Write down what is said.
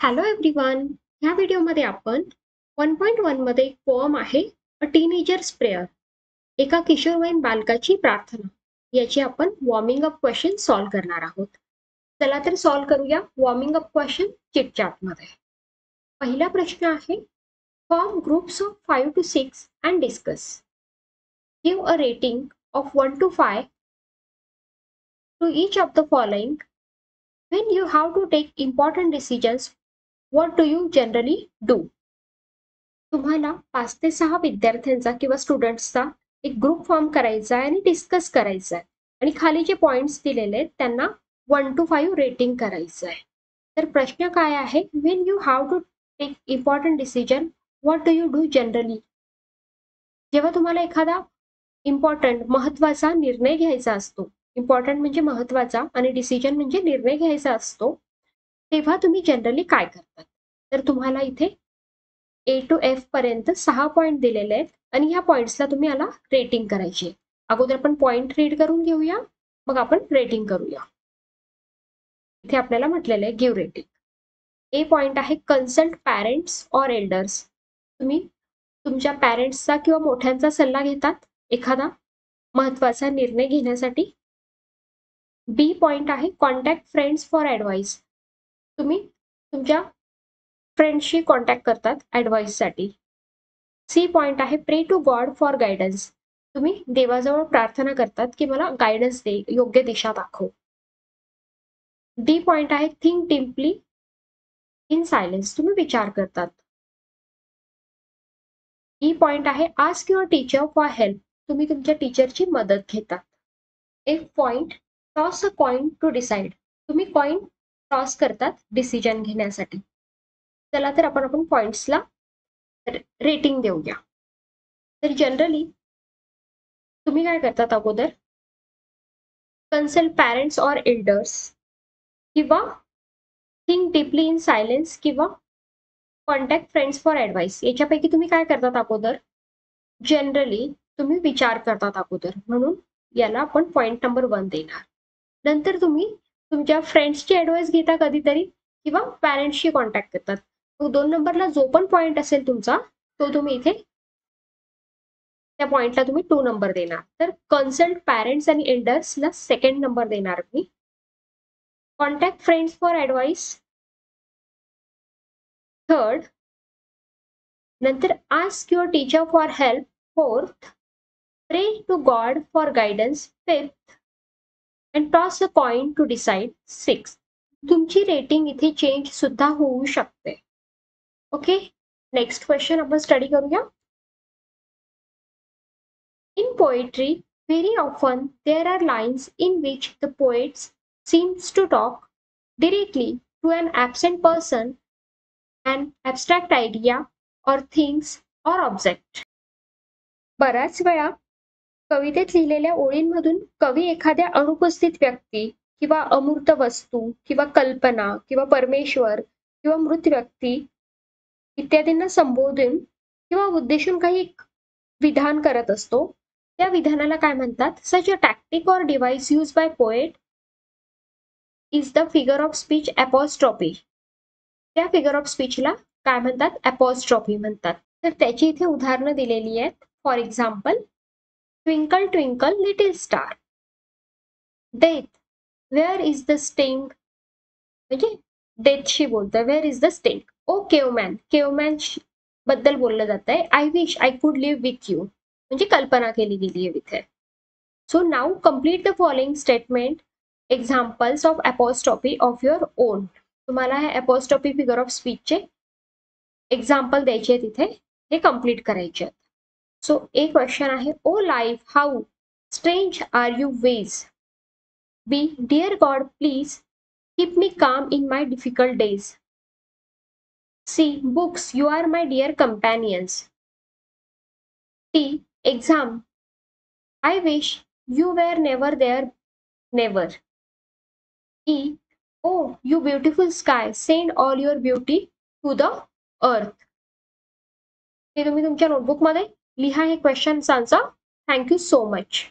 Hello everyone. ह्या व्हिडिओमध्ये आपण 1.1 मध्ये एक पोअम आहे अ टीनेजर्स प्रेयर, एका किशोरवयीन बालकाची प्रार्थना, याची आपण वॉर्मिंग अप क्वेश्चन सॉल्व्ह करणार आहोत. चला तर सॉल्व्ह करूया वॉर्मिंग अप क्वेश्चन चिटचॅट मध्ये. पहिला प्रश्न आहे, form groups of 5 to 6 and discuss. Give a rating of 1 to 5 to each of the following. When you have to take important decisions, what do you generally do? तुम्हाला 5 ते 6 विद्यार्थ्यांचा किंवा स्टुडंट्सचा एक group form करायचा आहे आणि डिस्कस करायचा आहे आणि खाली जे पॉइंट्स दिलेले आहेत त्यांना 1 to 5 रेटिंग करायचं आहे. तर प्रश्न काय आहे, when you have to take important decision what do you do generally. जेव्हा तुम्हाला एखादा इम्पॉर्टंट महत्वाचा निर्णय घ्यायचा असतो, इम्पॉर्टंट म्हणजे महत्वाचा आणि डिसिजन म्हणजे निर्णय घ्यायचा असतो, तेव्हा तुम्ही जनरली काय करतात. तर तुम्हाला इथे A to F पर्यंत 6 पॉइंट दिलेले आहेत आणि ह्या पॉइंट्सला तुम्ही याला रेटिंग करायची आहे. अगोदर आपण पॉइंट रीड करून घेऊया, मग आपण रेटिंग करूया. इथे आपल्याला म्हटलेलं आहे गिव्ह रेटिंग. ए पॉइंट आहे, कन्सल्ट पॅरेंट्स ऑर एल्डर्स. तुम्ही तुमच्या पॅरेंट्सचा किंवा मोठ्यांचा सल्ला घेतात एखादा महत्वाचा निर्णय घेण्यासाठी. बी पॉइंट आहे, कॉन्टॅक्ट फ्रेंड्स फॉर ॲडवाइस. तुम्ही तुमच्या फ्रेंड्सशी कॉन्टॅक्ट करतात ॲडवाइससाठी. सी पॉइंट आहे, प्रे टू गॉड फॉर गायडन्स. तुम्ही देवाजवळ प्रार्थना करतात की मला गायडन्स दे, योग्य दिशा दाखव. डी पॉइंट आहे, थिंक डीपली इन सायलेन्स. तुम्ही विचार करतात. ई पॉइंट आहे, ask your teacher for help. तुम्ही तुमच्या टीचरची मदत घेतात. F point, toss a coin to decide. तुम्ही कॉइन टॉस करतात डिसिजन घेण्यासाठी. चला तर आपण पॉइंट्सला रेटिंग देऊया. तर जनरली तुम्ही काय करतात, अगोदर कन्सल्ट पॅरेंट्स ऑर एल्डर्स किंवा थिंक डीपली इन सायलेन्स किंवा कॉन्टॅक्ट फ्रेंड्स फॉर ॲडवाइस. याच्यापैकी तुम्ही काय करतात अगोदर, जनरली तुम्ही विचार करतात अगोदर, म्हणून याला आपण पॉइंट नंबर 1 देणार. नंतर तुम्ही तुमच्या फ्रेंड्सची ॲडवाइस घेता कधीतरी किंवा पॅरेंट्सशी कॉन्टॅक्ट करतात. मग 2 नंबरला जो पण पॉइंट असेल तुमचा तो तुम्ही इथे त्या पॉइंटला तुम्ही 2 नंबर देणार. तर कन्सल्ट पॅरेंट्स आणि एल्डर्सला सेकंड नंबर देणार मी. Contact friends for advice third. नंतर ask your teacher for help fourth. Pray to God for guidance fifth. And toss a coin to decide sixth. तुमची रेटिंग इथे चेंज सुद्धा होऊ शकते. ओके, नेक्स्ट क्वेश्चन आपण study करूया. In poetry, very often there are lines in which the poet seems to talk directly to an absent person, an abstract idea, or things or object. बऱ्याच वेळा कवितेत लिहिलेल्या ओळींमधून कवी एखाद्या अनुपस्थित व्यक्ती किंवा अमूर्त वस्तू किंवा कल्पना किंवा परमेश्वर किंवा मृत व्यक्ती इत्यादींना संबोधून किंवा उद्देशून काही विधान करत असतो. त्या विधानाला काय म्हणतात. Such a tactic or device use by poet is the figure of speech apostrophe. त्या फिगर ऑफ स्पीचला काय म्हणतात, अपॉस्ट्रॉफी म्हणतात. तर त्याची इथे उदाहरणं दिलेली आहेत. For example, twinkle twinkle little star. Death, where is the sting. म्हणजे डेथशी बोलतोय, where is the sting. O caveman, caveman बद्दल बोललं जात आहे. I wish I could live with you, म्हणजे कल्पना केली गेली आहे इथे. So now complete the following statement examples of apostrophe of your own. तुम्हाला हे अपॉस्ट्रॉफी फिगर ऑफ स्पीचचे एक्झाम्पल द्यायचे आहेत इथे, हे कम्प्लीट करायचे आहेत. सो ए क्वेश्चन आहे, O life how strange are you ways. B, dear God please keep me calm in my difficult days. C, books, you are my dear companions. T, exam, I wish you were never there, never. E, oh, you beautiful sky, send all your beauty to the earth. हे तुम्ही तुमच्या नोटबुकमध्ये लिहा हे questions answer. Thank you so much.